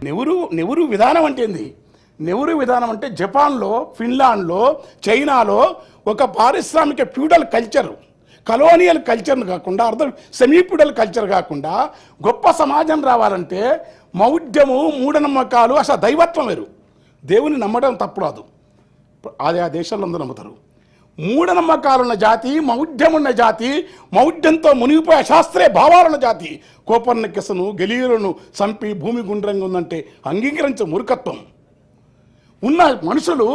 నెహ్రూ విధానం అంటే ఏంది? నెహ్రూ విధానం అంటే జపాన్లో, ఫిన్లాండ్లో, చైనాలో ఒక పారిశ్రామిక ఫ్యూడల్ కల్చర్, కలోనియల్ కల్చర్ను కాకుండా సెమీ ఫ్యూడల్ కల్చర్ కాకుండా గొప్ప సమాజం రావాలంటే మౌఢ్యము, మూఢనమ్మకాలు, అసలు దైవత్వం వేరు. దేవుని నమ్మడం తప్పుడు కాదు, అది ఆ దేశాల్లో అందరూ నమ్ముతారు. మూఢనమ్మకాలున్న జాతి, మౌఢ్యమున్న జాతి, మౌఢ్యంతో మునిగిపోయే శాస్త్రీయ భావాలున్న జాతి కోపర్నికస్ను, గెలీలును చంపి భూమి గుండ్రంగా ఉందంటే అంగీకరించే మూర్ఖత్వం ఉన్న మనుషులు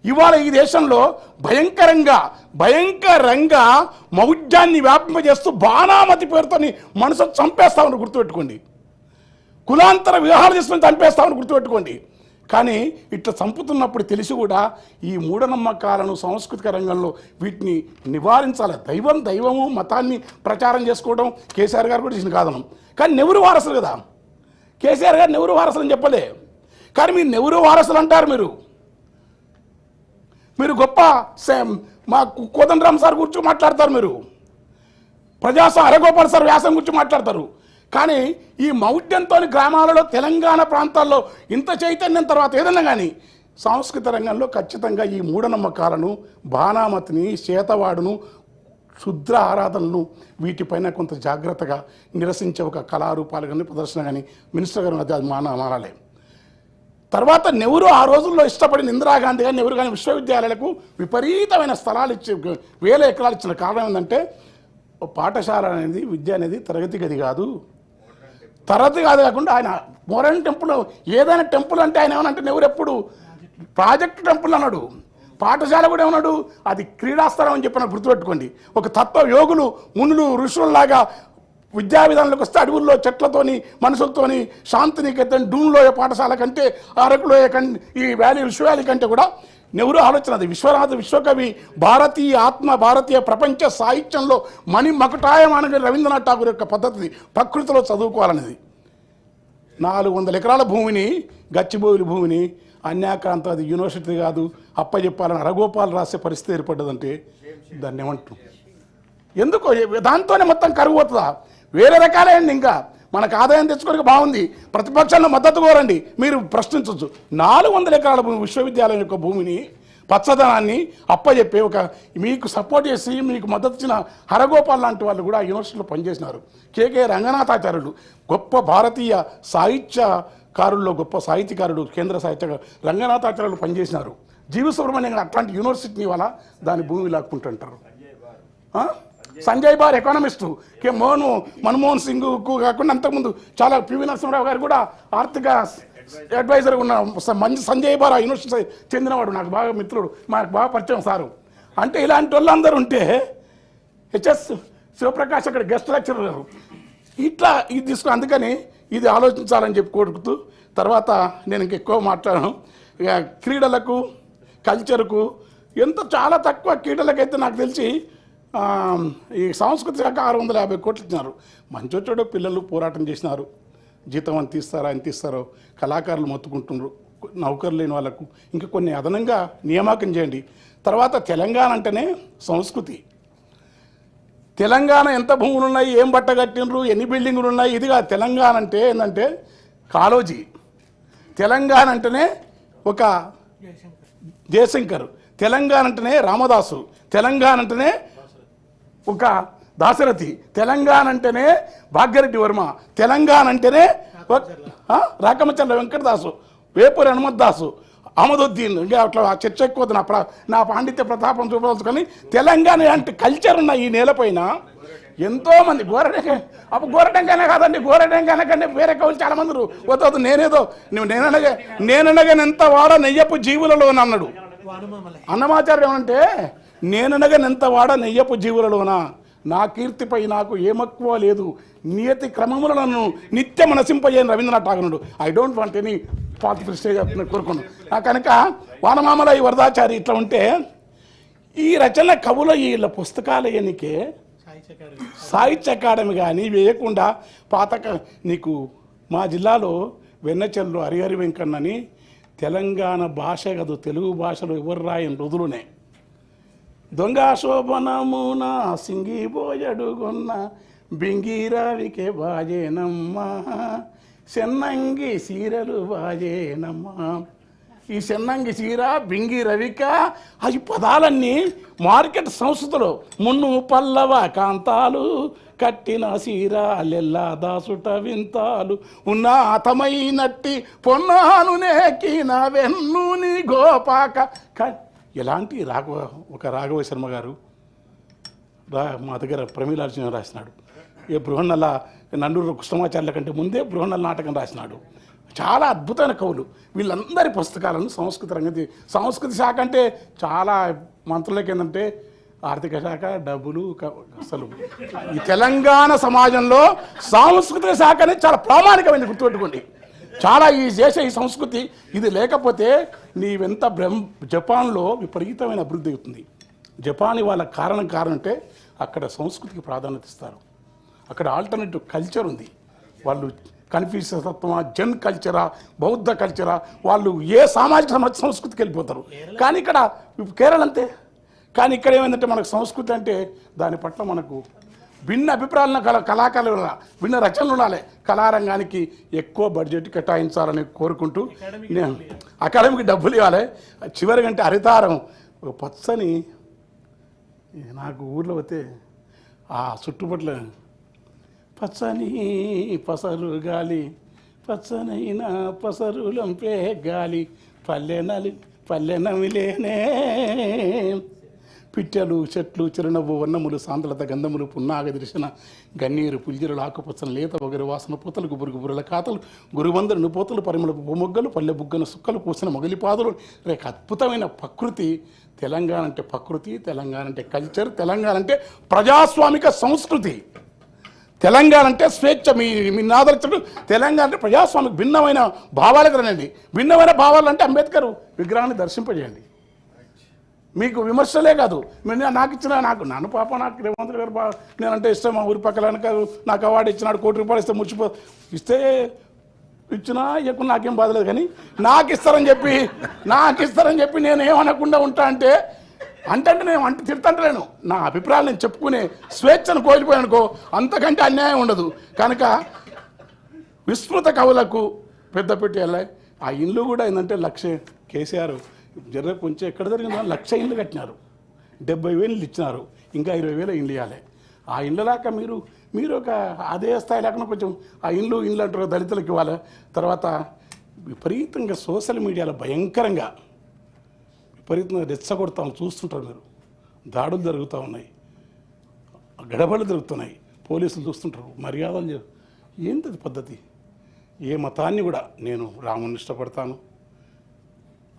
ఇవాళ ఈ దేశంలో భయంకరంగా మౌఢ్యాన్ని వ్యాపింపజేస్తూ బాణామతి పేరుతో మనసు చంపేస్తామని గుర్తుపెట్టుకోండి. కులాంతర వివాహాలు చేసుకొని చంపేస్తామని గుర్తుపెట్టుకోండి. కానీ ఇట్లా చంపుతున్నప్పుడు తెలిసి కూడా ఈ మూఢనమ్మకాలను సాంస్కృతిక రంగంలో వీటిని నివారించాలి. దైవము మతాన్ని ప్రచారం చేసుకోవడం కేసీఆర్ గారు కూడా చేసిన కాదనం. కానీ నెహ్రూ వారసులు కదా, కేసీఆర్ గారు నెహ్రూ వారసులు అని చెప్పలే. కానీ మీరు నెహ్రూ వారసులు అంటారు. మీరు గొప్ప మా కోదండరామ్ సార్ గురించి మాట్లాడతారు, మీరు హరగోపాల్ సార్ వ్యాసం గురించి మాట్లాడతారు. కానీ ఈ మౌఢ్యంతో గ్రామాలలో, తెలంగాణ ప్రాంతాల్లో ఇంత చైతన్యం తర్వాత ఏదన్నా కానీ సాంస్కృతిక రంగంలో ఖచ్చితంగా ఈ మూఢనమ్మకాలను, బాణామతిని, చేతవాడును, శుద్ర ఆరాధనలను వీటిపైన కొంత జాగ్రత్తగా నిరసించే ఒక కళారూపాలు కానీ, ప్రదర్శన కానీ మినిస్టర్ గారు అది మారాలి. తర్వాత నెహ్రూ ఆ రోజుల్లో ఇష్టపడిన ఇందిరాగాంధీ కానీ, నెహ్రూ కానీ విశ్వవిద్యాలయాలకు విపరీతమైన స్థలాలు ఇచ్చి 1000 ఎకరాలు ఇచ్చిన కారణం ఏంటంటే పాఠశాల అనేది, విద్య అనేది తరగతి గది కాదు. తరగతి కాదు కాకుండా ఆయన మోడర్న్ టెంపుల్, ఏదైనా టెంపుల్ అంటే ఆయన ఏమనంటే నెహ్రూ ఎప్పుడు ప్రాజెక్ట్ టెంపుల్ అన్నాడు. పాఠశాల కూడా ఏమన్నాడు, అది క్రీడాస్థలం అని చెప్పిన గుర్తుపెట్టుకోండి. ఒక తత్వ యోగులు, మునులు, ఋషుల్లాగా విద్యా విధానంలోకి వస్తే అడవుల్లో చెట్లతోని, మనుషులతోని, శాంతినికేతన్, డూన్లోయ పాఠశాల కంటే, అరకులోయ ఈ వ్యాలీ విశ్వవ్యాలీ కంటే కూడా నెహ్రూ ఆలోచన అది. విశ్వకవి, భారతీయ ఆత్మ, భారతీయ ప్రపంచ సాహిత్యంలో మణి మకుటాయమానగా రవీంద్రనాథ్ ఠాగూర్ యొక్క పద్ధతి ప్రకృతిలో చదువుకోవాలనేది. 400 ఎకరాల భూమిని, గచ్చిబౌలి భూమిని అన్యాక్రాంతం, అది యూనివర్సిటీ కాదు అప్పచెప్పాలని హరగోపాల్ రాసే పరిస్థితి ఏర్పడ్డదంటే దాన్ని ఏమంటాం? ఎందుకో దాంతోనే మొత్తం కరువు అవుతుందా? వేరే రకాలైంది. ఇంకా మనకు ఆదాయం తెచ్చుకోవడానికి బాగుంది, ప్రతిపక్షాలను మద్దతు కోరండి, మీరు ప్రశ్నించవచ్చు. 400 ఎకరాల భూమి, విశ్వవిద్యాలయం యొక్క భూమిని, పచ్చదనాన్ని అప్పచెప్పి మీకు సపోర్ట్ చేసి మీకు మద్దతు ఇచ్చిన హరగోపాల్ లాంటి వాళ్ళు కూడా యూనివర్సిటీలో పనిచేసినారు. కేకే రంగనాథాచార్యులు గొప్ప భారతీయ సాహిత్యకారుల్లో గొప్ప సాహిత్యకారుడు, కేంద్ర సాహిత్య రంగనాథాచార్యులు పనిచేసినారు. జీవి సుబ్రహ్మణ్యం అట్లాంటి యూనివర్సిటీని వల్ల దాని భూమి లాక్కుంటుంటారు. సంజయ్ బార్ ఎకానమిస్టు, మన్మోహన్ సింగ్కు కాకుండా అంతకుముందు చాలా పివి నరసింహరావు గారు కూడా ఆర్థిక అడ్వైజర్ ఉన్న సంజయ్ బార్ యూనివర్సిటీ చెందినవాడు, నాకు బాగా మిత్రుడు, మాకు బాగా పరిచయం సారు. అంటే ఇలాంటి వాళ్ళందరూ ఉంటే హెచ్ఎస్ శివప్రకాష్ అక్కడ గెస్ట్ లెక్చరర్ గారు ఇట్లా ఇది తీసుకుని, అందుకని ఇది ఆలోచించాలని చెప్పి కోరుకుతూ తర్వాత నేను ఇంకెక్కువ మాట్లాడాను. ఇక క్రీడలకు, కల్చర్కు చాలా తక్కువ. క్రీడలకైతే నాకు తెలిసి ఈ సాంస్కృతిక శాఖ 650 కోట్లు ఇచ్చినారు. మంచోటోడో పిల్లలు పోరాటం చేసినారు, జీతం ఎంత ఇస్తారో కళాకారులు మొత్తుకుంటున్నారు. నౌకరు లేని వాళ్ళకు ఇంకా కొన్ని అదనంగా నియామకం చేయండి. తర్వాత తెలంగాణ అంటేనే సంస్కృతి. తెలంగాణ ఎంత భూములు ఉన్నాయి, ఏం బట్ట కట్టినరు, ఎన్ని బిల్డింగులు ఉన్నాయి, ఇదిగా తెలంగాణ అంటే ఏంటంటే కాళోజీ. తెలంగాణ అంటేనే ఒక జయశంకర్, తెలంగాణ అంటేనే రామదాసు, తెలంగాణ అంటేనే ఒక దాశరథి, తెలంగాణ అంటేనే భాగ్యరెడ్డి వర్మ, తెలంగాణ అంటేనే రాకమచంద్ర వెంకటదాసు, వేపూరి హనుమద్దాసు, అహ్మదుద్దీన్. ఇంకా అట్లా చర్చ ఎక్కువ నా పాండిత్య ప్రతాపం చూపవచ్చు. కానీ తెలంగాణ అంటే కల్చర్ ఉన్న ఈ నేలపైన ఎంతోమంది గోరటంకైనా కాదండి, గోరటంకైనా కంటే వేరే కవులు చాలా మంది వద్దు. నేననగా ఎంత వాడ నెయ్యపు జీవులలో అన్నాడు అన్నమాచార్యం. ఏమంటే నేననగనెంత వాడ నెయ్యపు జీవులలోనా, నా కీర్తిపై నాకు ఏమక్కువ లేదు, నియతి క్రమములను నిత్యం నశింపజేయని రవీంద్రనాథ్ ఠాగూరుడు. I don't want any political stage కోరుకున్నాను. కనుక వానమామల ఈ వరదాచారి ఇట్లా ఉంటే ఈ రచన కవుల వీళ్ళ పుస్తకాలు ఎన్నికే సాహిత్య అకాడమీ కానీ వేయకుండా నీకు మా జిల్లాలో వెన్నచెల్లు హరిహరి వెంకన్నని తెలంగాణ భాష కాదు, తెలుగు భాషలో ఎవరు రాయని రోజులునే దొంగ శోభనమున సింగిపోయడుగొన్న బింగిరావికే బాజేనమ్మ చెన్నంగి సీరలు బాజేనమ్మా. ఈ చెన్నంగి చీర, బింగి రవిక, ఈ పదాలన్నీ మార్కెట్ సంస్కృతిలో మున్ను పల్లవ కాంతాలు కట్టిన సీరాలెల్లా దాసుట వింతాలు ఉన్నాతమైనట్టి పొన్నాను నేకిన వెన్నుని గోపాక. ఇలాంటి ఒక రాఘవ శర్మ గారు మా దగ్గర ప్రమీలార్జున రాసినాడు. ఏ బృహన్నల నండూరు కృష్ణమాచార్యుల కంటే ముందే బృహన్నల నాటకం రాసినాడు. చాలా అద్భుతమైన కవులు. వీళ్ళందరి పుస్తకాలను సంస్కృతి శాఖ అంటే చాలా మంత్రులకి ఏంటంటే ఆర్థిక శాఖ, డబ్బులు. అసలు ఈ తెలంగాణ సమాజంలో సాంస్కృతిక శాఖ అనేది చాలా ప్రామాణికమైనది, గుర్తుపెట్టుకోండి. చాలా ఈ సంస్కృతి ఇది లేకపోతే నీవెంత జపాన్లో విపరీతమైన అభివృద్ధి అవుతుంది. జపాన్ వాళ్ళ కారణం అంటే అక్కడ సంస్కృతికి ప్రాధాన్యత ఇస్తారు. అక్కడ ఆల్టర్నేటివ్ కల్చర్ ఉంది. వాళ్ళు కన్ఫ్యూషియస్ తత్వమా, జెన్ కల్చరా, బౌద్ధ కల్చరా, వాళ్ళు ఏ సామాజిక సంస్కృతికి వెళ్ళిపోతారు. కానీ ఇక్కడ కేరళ అంతే. కానీ ఇక్కడ ఏమైందంటే మనకు సంస్కృతి అంటే దాని పట్ల మనకు భిన్న అభిప్రాయాలను కళాకారులు ఉండాలి, భిన్న రచనలు ఉండాలి. కళారంగానికి ఎక్కువ బడ్జెట్ కేటాయించాలని కోరుకుంటూ నేను అకాడమీకి డబ్బులు ఇవ్వాలి. చివరికంటే హరితారం పచ్చని నాకు ఊర్లో పోతే ఆ చుట్టుపట్ల పచ్చని పసరు గాలి, పచ్చనైన పసరులంపే గాలి, పల్లెనమిలేనే పిట్టెలు, చెట్లు, చిరునవ్వు, వర్ణములు, సాంద్రత, గంధములు, పున్నాగ దర్శన, గన్నీరు, పుల్జిరులు, ఆకుపచ్చని లేత ఒగరు వాసన, పూతలు, గుబురుగుబురుల కాతలు, గురువందరు పోతలు, పరిమళపు పొమొగ్గలు, పల్లె బుగ్గన సుక్కలు పూసిన మొగలిపాదులు. రేక అద్భుతమైన ప్రకృతి. తెలంగాణ అంటే ప్రకృతి, తెలంగాణ అంటే కల్చర్, తెలంగాణ అంటే ప్రజాస్వామిక సంస్కృతి, తెలంగాణ అంటే స్వేచ్ఛ. మీ నాదర్శకుడు తెలంగాణ అంటే ప్రజాస్వామిక భిన్నమైన భావాలకు రండి. భిన్నమైన భావాలు అంటే అంబేద్కర్ విగ్రహాన్ని దర్శింపజేయండి. మీకు విమర్శలే కాదు. నాకు ఇచ్చిన నన్ను పాప నాకు రేవంత్ గారు నేనంటే ఇష్టం. మా ఊరి పక్కన నాకు అవార్డు ఇచ్చినాడు, ₹1 ఇస్తే ఇస్తే ఇచ్చినా ఎక్కువ నాకేం బాధలేదు. కానీ నాకు ఇస్తారని చెప్పి నేను ఏమనకుండా ఉంటా అంటే నేను తిడతంటలేను. నా అభిప్రాయాలు నేను చెప్పుకునే స్వేచ్ఛను కోల్పోయానుకో, అంతకంటే అన్యాయం ఉండదు. కనుక విస్మృత కవులకు పెద్దపెట్టి వెళ్ళాయి. ఆ ఇల్లు కూడా ఏంటంటే కేసీఆర్ కొంచెం ఎక్కడ జరిగిందో 1,00,000 ఇళ్ళు కట్టినారు, 70,000 ఇచ్చినారు, ఇంకా 20,000 ఇళ్ళు ఇవ్వాలి. ఆ ఇళ్ళలాక మీరు ఒక అదే స్థాయి లేకుండా కొంచెం ఆ ఇల్లు అంటారు దళితులకు ఇవ్వాలి. తర్వాత విపరీతంగా సోషల్ మీడియాలో భయంకరంగా రెచ్చగొడతాం చూస్తుంటారు మీరు. దాడులు జరుగుతూ ఉన్నాయి, గడబడులు జరుగుతున్నాయి, పోలీసులు చూస్తుంటారు, మర్యాదలు. ఏంటది పద్ధతి? ఏ మతాన్ని కూడా నేను రాముని ఇష్టపడతాను,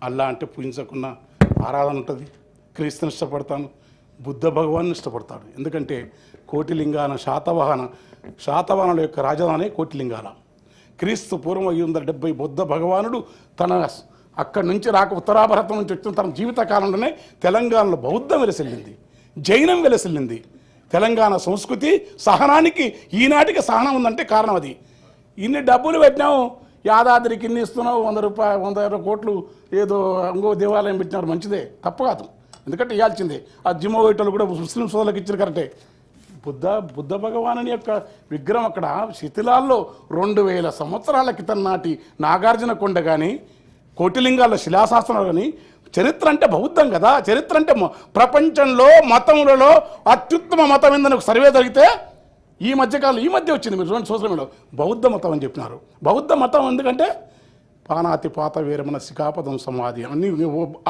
అల్లా అంటే పూజించకున్న ఆరాధన ఉంటుంది, క్రీస్తుని ఇష్టపడతాను, బుద్ధ భగవాన్ని ఇష్టపడతాడు. ఎందుకంటే కోటిలింగాన శాతవాహనుల యొక్క రాజధాని కోటిలింగాల. క్రీస్తు పూర్వం 570 బుద్ధ భగవానుడు తన అక్కడి నుంచి ఉత్తరాభారతం నుంచి వచ్చిన తన జీవిత కాలంలోనే తెలంగాణలో బౌద్ధం వెలసిల్లింది, జైనం వెలసిల్లింది. తెలంగాణ సంస్కృతి సహనానికి ఈనాటికి సహనం ఉందంటే కారణం అది. ఇన్ని డబ్బులు పెట్టినాము, యాదాద్రికి ఇన్ని ఇస్తున్నావు, ₹100 కోట్లు ఏదో ఇంకో దేవాలయం పెట్టినారు, మంచిదే, తప్పు కాదు. ఎందుకంటే ఇవ్వాల్సిందే. ఆ జిమ్మోయిటోళ్ళు కూడా ముస్లిం సోదరులకు ఇచ్చారు, కరెక్టే. బుద్ధ భగవానుని యొక్క విగ్రహం అక్కడ శిథిలాల్లో 2000 సంవత్సరాల క్రితం నాటి నాగార్జున కొండ కానీ, కోటిలింగాల్లో శిలాశాసనాలు కానీ. చరిత్ర అంటే బౌద్ధం కదా. చరిత్ర అంటే ప్రపంచంలో మతములలో అత్యుత్తమ మతం ఏందని ఒక సర్వే జరిగితే ఈ మధ్య వచ్చింది, మీరు చూడండి సోషల్ మీడియాలో, బౌద్ధ మతం అని చెప్పినారు. బౌద్ధ మతం ఎందుకంటే పానాతి పాత వీరమన శిఖాపదం సమాధి అన్నీ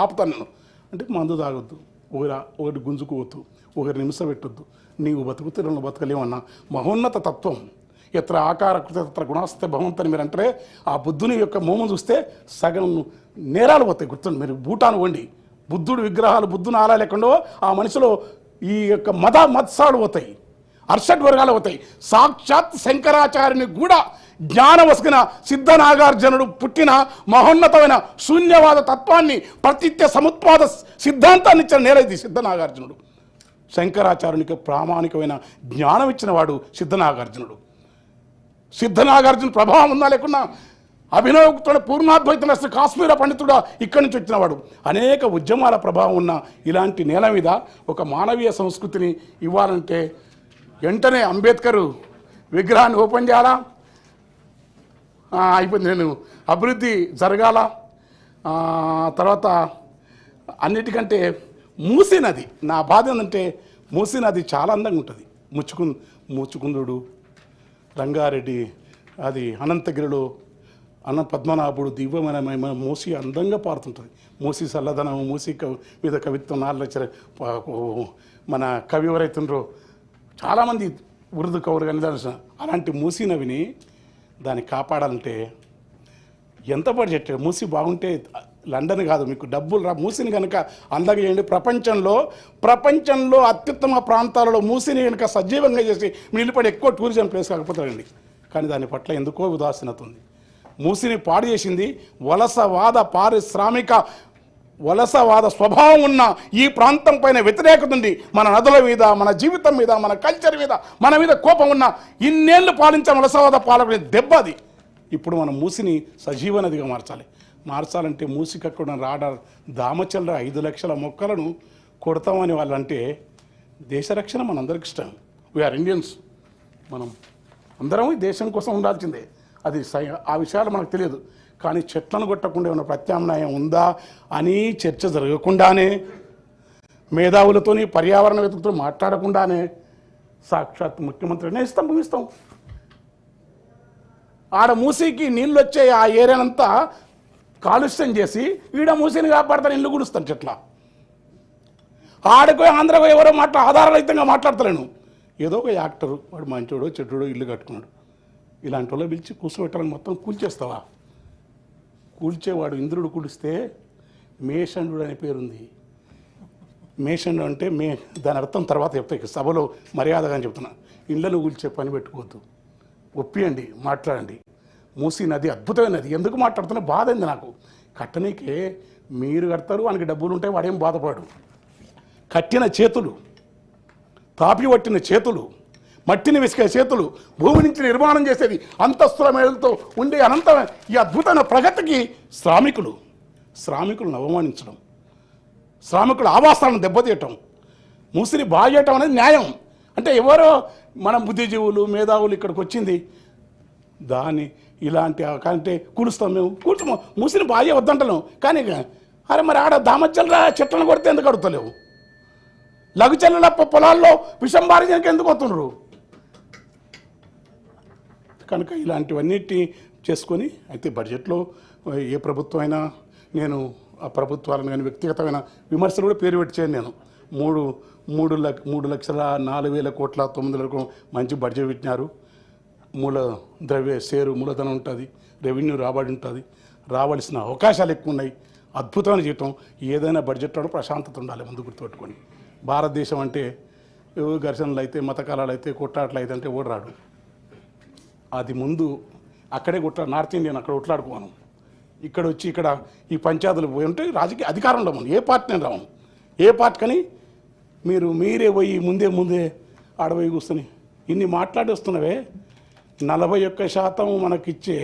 ఆపుతాను నేను అంటే మందు తాగొద్దు, ఒకటి గుంజుకోవద్దు, ఒకరి నిమిషం పెట్టొద్దు, నీవు బతుకుతే రెండు బతకలేమన్నా మహోన్నత తత్వం. ఎత్ర ఆకారకృత తత్ర గుణాస్తే భగవంతని మీరు అంటే ఆ బుద్ధుని యొక్క మోమం చూస్తే సగం నేరాలు పోతాయి. గుర్తుంది, మీరు భూటాను వండి బుద్ధుడు విగ్రహాలు, బుద్ధుని ఆలయాలు ఎక్కడో ఆ మనిషిలో ఈ యొక్క మత్సాలు పోతాయి, అర్షడ్ వర్గాలు అవుతాయి. సాక్షాత్ శంకరాచార్యుని కూడా జ్ఞానం వసిగిన సిద్ధనాగార్జునుడు పుట్టిన మహోన్నతమైన శూన్యవాద తత్వాన్ని, ప్రతిత్య సముత్పాద సిద్ధాంతాన్ని ఇచ్చిన నేల ఇది. సిద్ధనాగార్జునుడు శంకరాచార్యునికి ప్రామాణికమైన జ్ఞానం ఇచ్చిన వాడు సిద్ధనాగార్జునుడు. సిద్ధనాగార్జున ప్రభావం ఉందా లేకున్నా అభినవకుడు పూర్ణాద్వైత కాశ్మీర పండితుడు ఇక్కడి నుంచి వచ్చినవాడు. అనేక ఉద్యమాల ప్రభావం ఉన్న ఇలాంటి నేల మీద ఒక మానవీయ సంస్కృతిని ఇవ్వాలంటే వెంటనే అంబేద్కర్ విగ్రహాన్ని ఓపెన్ చేయాలా, అయిపోయింది. నేను అభివృద్ధి జరగాల, తర్వాత అన్నిటికంటే మూసీ నది, నా బాధ ఏంటంటే మూసీ నది చాలా అందంగా ఉంటుంది. ముచ్చుకుందుడు, రంగారెడ్డి, అది అనంతగిరిలో పద్మనాభుడు దివ్యమైన మూసీ అందంగా పారుతుంటుంది. మూసీ చల్లదనం, మూసీ మీద కవిత్వం 4 లక్షల మన కవి ఎవరైతుండ్రో చాలామంది ఉర్దూ కవులు కానీ అలాంటి మూసీ నవిని దాన్ని కాపాడాలంటే ఎంత బడ్జెట్. మూసీ బాగుంటే లండన్ కాదు, మీకు డబ్బులు మూసీని కనుక అందగా చేయండి. ప్రపంచంలో అత్యుత్తమ ప్రాంతాలలో మూసీని కనుక సజీవంగా చేసి నిలబడి ఎక్కువ టూరిజం ప్లేస్ కాకపోతారండి. కానీ దాని పట్ల ఎందుకో ఉదాసీనత ఉంది. మూసీని పాడు చేసింది వలసవాద స్వభావం ఉన్న ఈ ప్రాంతం పైన వ్యతిరేకత ఉంది. మన నదుల మీద, మన జీవితం మీద, మన కల్చర్ మీద, మన మీద కోపం ఉన్న ఇన్నేళ్ళు పాలించిన వలసవాద పాలకుని దెబ్బ అది. ఇప్పుడు మనం మూసిని సజీవ నదిగా మార్చాలంటే మూసికి అక్కడ రాడార్ దామచల్ల 5 లక్షల మొక్కలను కొడతామని వాళ్ళంటే దేశ రక్షణ మనందరికి ఇష్టం. వీఆర్ ఇండియన్స్, మనం అందరం దేశం కోసం ఉండాల్సిందే. అది ఆ విషయాలు మనకు తెలియదు. కానీ చెట్లను కొట్టకుండా ఏమైనా ప్రత్యామ్నాయం ఉందా అని చర్చ జరగకుండానే, మేధావులతోని పర్యావరణవేత్తలతో మాట్లాడకుండానే సాక్షాత్ ముఖ్యమంత్రినే ఇస్తాం. ఆడ మూసీకి నీళ్ళు వచ్చే ఆ ఏరియానంతా కాలుష్యం చేసి ఈడ మూసీని కాపాడతాను, ఇల్లు గుడుస్తాను చెట్ల. ఆడకో ఆంధ్రకో ఎవరో ఆధారరహితంగా మాట్లాడతలేను. ఏదో ఒక యాక్టరు, వాడు మంచోడో చెట్టుడో ఇల్లు కట్టుకున్నాడు, ఇలాంటి వాళ్ళు పిలిచి కూర్చోబెట్టాలని మొత్తం కూల్చేస్తావా? కూల్చేవాడు ఇంద్రుడు కూలిస్తే మేషండు అనే పేరుంది. మేషండు అంటే దాని అర్థం తర్వాత చెప్తాయి, సభలో మర్యాదగా చెప్తున్నా. ఇళ్ళను కూల్చే పని పెట్టుకోవద్దు, ఒప్పియండి, మాట్లాడండి. మూసీ నది అద్భుతమైన నది. ఎందుకు మాట్లాడుతున్నా బాధ అయింది నాకు. కట్టనీకే మీరు కడతారు, వానికి డబ్బులు ఉంటాయి, వాడేం బాధపడు. కట్టిన చేతులు, తాపి పట్టిన చేతులు, మట్టిని విసికే చేతులు, భూమి నుంచి నిర్మాణం చేసేది అంతస్తుల మేడలతో ఉండే అనంతమైన ఈ అద్భుతమైన ప్రగతికి శ్రామికులను అవమానించడం, శ్రామికుల ఆవాసాలను దెబ్బతీయటం, మూసిని బాగు చేయటం అనేది న్యాయం. అంటే ఎవరో మన బుద్ధిజీవులు, మేధావులు ఇక్కడికి వచ్చింది దాన్ని ఇలాంటి కంటే కూలుస్తాం, మేము కూర్చుమో మూసిని బాగా వద్దంటలేము. కానీ అరే మరి ఆడ దామచ్చల్లా చెట్లను కొడితే ఎందుకు అడుగుతలేవు? లఘుచల్ల పొలాల్లో విషం బారిజానికి ఎందుకు వస్తుండ్రు? కనుక ఇలాంటివన్నిటిని చేసుకొని అయితే బడ్జెట్లో ఏ ప్రభుత్వం అయినా, నేను ఆ ప్రభుత్వాలను కానీ వ్యక్తిగతమైన విమర్శలు కూడా పేరు పెట్టి చేయను. నేను 3,04,000 కోట్ల 9 మంచి బడ్జెట్ పెట్టినారు. మూలధనం ఉంటుంది, రెవెన్యూ రాబడి ఉంటుంది, రావాల్సిన అవకాశాలు ఎక్కువ ఉన్నాయి. అద్భుతమైన జీవితం. ఏదైనా బడ్జెట్లో ప్రశాంతత ఉండాలి ముందు గుర్తుపెట్టుకొని. భారతదేశం అంటే ఘర్షణలు అయితే, మతకాలాలు అయితే, కొట్లాటలు అయితే అంటే ఓడరాడు. అది ముందు అక్కడే నార్త్ ఇండియన్ అక్కడ కొట్లాడుకోను. ఇక్కడ వచ్చి ఇక్కడ ఈ పంచాయతీలు పోయి ఉంటే రాజకీయ అధికారంలో మనం ఏ పార్టీని రాము. ఏ పార్టీ కానీ మీరే పోయి ముందే ఆడపోయి కూర్చొని ఇన్ని మాట్లాడేస్తున్నవే. 41% మనకిచ్చే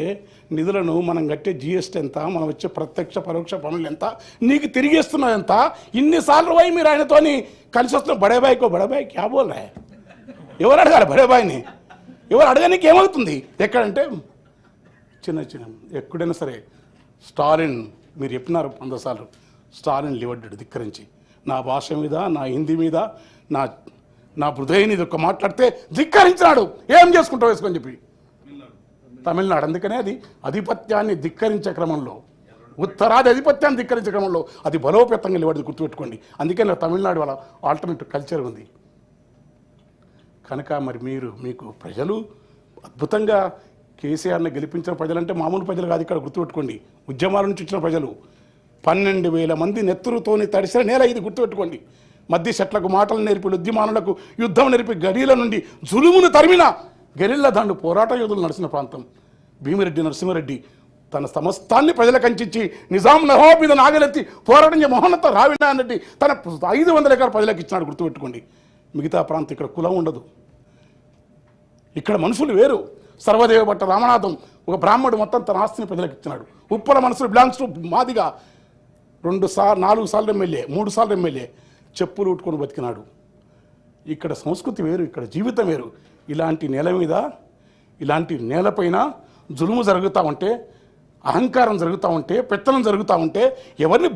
నిధులను మనం కట్టే జిఎస్టీ ఎంత, మనం వచ్చే ప్రత్యక్ష పరోక్ష పనులు ఎంత, నీకు తిరిగేస్తున్నది ఎంత, ఇన్నిసార్లు పోయి మీరు ఆయనతోని కలిసి వస్తున్న బడేబాయి క్యా బోల్ రా? ఎవరు అడగాలి బడేబాయిని? ఎవరు అడగడానికి ఏమవుతుంది? ఎక్కడంటే చిన్న ఎక్కడైనా సరే స్టాలిన్, మీరు చెప్పినారు 100 సార్లు, స్టాలిన్ లివడ్డాడు ధిక్కరించి. నా భాష మీద, నా హిందీ మీద, నా హృదయాన్ని ఇది ఒక్క మాట్లాడితే ధిక్కరించినాడు. ఏం చేసుకుంటావు వేసుకొని చెప్పి తమిళనాడు. అందుకనే అది ఆధిపత్యాన్ని ధిక్కరించే క్రమంలో, ఉత్తరాది ఆధిపత్యాన్ని ధిక్కరించే క్రమంలో అది బలోపేతంగా లివడ్డది, గుర్తుపెట్టుకోండి. అందుకే తమిళనాడు వాళ్ళ ఆల్టర్నేటివ్ కల్చర్ ఉంది. కనుక మరి మీకు ప్రజలు అద్భుతంగా కేసీఆర్ని గెలిపించిన ప్రజలంటే మామూలు ప్రజలు కాదు. ఇక్కడ గుర్తుపెట్టుకోండి, ఉద్యమాల నుంచి వచ్చిన ప్రజలు 12,000 మంది నెత్తురుతోని తడిసిన నేల ఇది, గుర్తుపెట్టుకోండి. మధ్య చెట్లకు మాటలు నేర్పి, ఉద్యమానులకు యుద్ధం నేర్పి, గడీల నుండి జులుమును తరిమిన గెరిల్లా దండు పోరాట యోధులు నడిచిన ప్రాంతం. భీమిరెడ్డి నరసింహారెడ్డి తన సమస్తాన్ని ప్రజలకు అందించి నిజాం నవాబ్ మీద నాగలెత్తి పోరాటం మోహనతో రావినారాయణ రెడ్డి తన 500 ఎకరాల ప్రజలకు ఇచ్చినాడు, గుర్తుపెట్టుకోండి. మిగతా ప్రాంతం ఇక్కడ కులం ఉండదు, ఇక్కడ మనుషులు వేరు. సర్వదేవ భట్ట రామనాథం ఒక బ్రాహ్మణుడు మొత్తం తన ఆస్తిని ప్రజలకు ఇచ్చినాడు. ఉప్పల మనసులు బిలాంగ్స్ టు మాదిగా 4 సార్లు ఎమ్మెల్యే, 3 సార్లు ఎమ్మెల్యే, చెప్పులు ఉట్టుకొని బతికినాడు. ఇక్కడ సంస్కృతి వేరు, ఇక్కడ జీవితం వేరు. ఇలాంటి నేల మీద, ఇలాంటి నేలపైన జులుము జరుగుతూ ఉంటే, అహంకారం జరుగుతూ ఉంటే, పెత్తనం జరుగుతూ ఉంటే ఎవరిని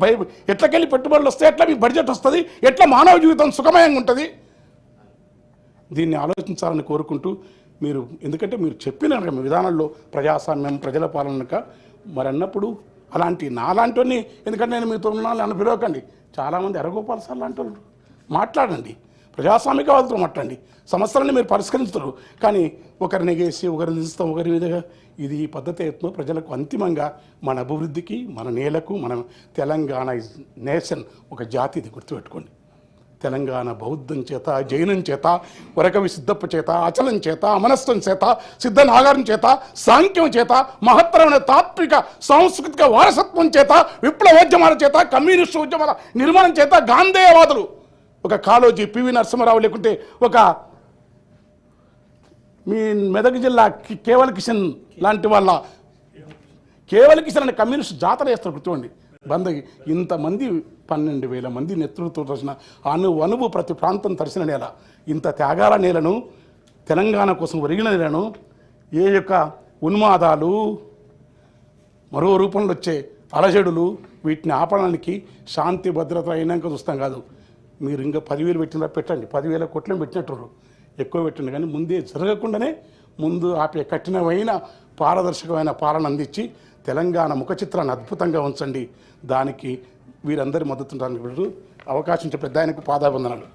ఎట్లకెళ్ళి పెట్టుబడులు వస్తాయి, ఎట్లా మీ బడ్జెట్ వస్తుంది, ఎట్లా మానవ జీవితం సుఖమయంగా ఉంటుంది? దీన్ని ఆలోచించాలని కోరుకుంటూ మీరు, ఎందుకంటే మీరు చెప్పిన మీ విధానంలో ప్రజాస్వామ్యం ప్రజల పాలనక మరి అన్నప్పుడు అలాంటి నాలాంటి, ఎందుకంటే నేను మీతో ఉన్నాను అని పిలవకండి, చాలామంది అరగోపాల్ సార్ లాంటి వాళ్ళు మాట్లాడండి, ప్రజాస్వామికవాదులతో మాట్లాడండి, సమస్యలను మీరు పరిష్కరించరు. కానీ ఒకరిని ఎగేసి ఒకరిని నిలుస్తాం, ఒకరి విధంగా ఇది ఈ పద్ధతి ఎత్తున ప్రజలకు అంతిమంగా మన అభివృద్ధికి, మన నేలకు, మన తెలంగాణ నేషన్ ఒక జాతి, ఇది గుర్తుపెట్టుకోండి. తెలంగాణ బౌద్ధం చేత, జైనం చేత, వరకవి సిద్ధప్ప చేత, అచలం చేత, అమనస్తం చేత, సిద్ధనాగారం చేత, సాంఖ్యం చేత, మహత్తరమైన తాత్విక సాంస్కృతిక వారసత్వం చేత, విప్లవోద్యమాల చేత, కమ్యూనిస్టు ఉద్యమాల నిర్మాణం చేత, గాంధేయవాదులు ఒక కాళోజీ, పివి నరసింహారావు, లేకుంటే ఒక మీ మెదక్ జిల్లా కేవల్ కిషన్ లాంటి వాళ్ళ, కేవల్ కిషన్ అనే కమ్యూనిస్ట్ జాతర చేస్తారు కూర్చోండి బందకి. ఇంతమంది 12,000 మంది నేతృత్వం తరిచిన అనువు ప్రతి ప్రాంతం తరిసిన నేల, ఇంత త్యాగాల నేలను, తెలంగాణ కోసం ఒరిగిన నేలను ఏ యొక్క ఉన్మాదాలు, మరో రూపంలో వచ్చే అలజడులు, వీటిని ఆపడానికి శాంతి భద్రత అయినాక చూస్తాం కాదు. మీరు ఇంకా 10,000 పెట్టినా పెట్టండి, 10,000 కోట్లను పెట్టినట్టు ఎక్కువ పెట్టండి, కానీ ముందే జరగకుండానే ముందు ఆపే కఠినమైన పారదర్శకమైన పాలన అందించి తెలంగాణ ముఖ చిత్రాన్ని అద్భుతంగా ఉంచండి. దానికి వీరందరి మద్దతు అవకాశం ఇచ్చే పెద్ద ఆయనకు పాదాభివందనాలు.